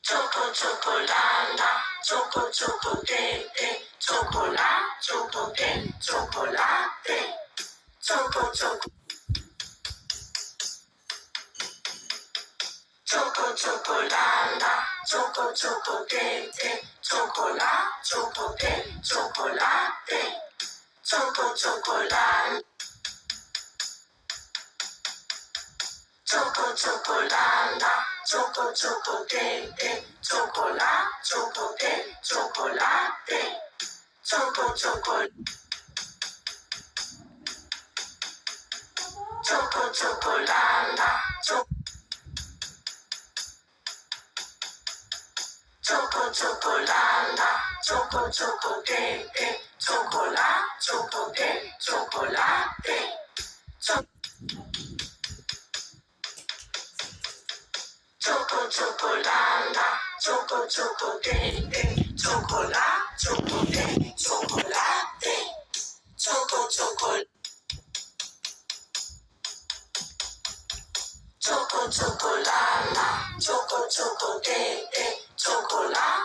Choco chocolala, choco chocolate, chocolate, chocolate, chocolate, choco choco. Choco chocolala, choco chocolate, chocolate, chocolate, chocolate, choco chocolala. Choco chocolala, choco chocolate, chocolate, chocolate, chocolate, choco chocolate, choco chocolala, choco chocolala, choco chocolate, chocolate, chocolate, chocolate, choco chocolala, choco chocolate, chocolate, chocolate, chocolate, choco chocolate. Choco chocolala, choco chocolate, chocolate,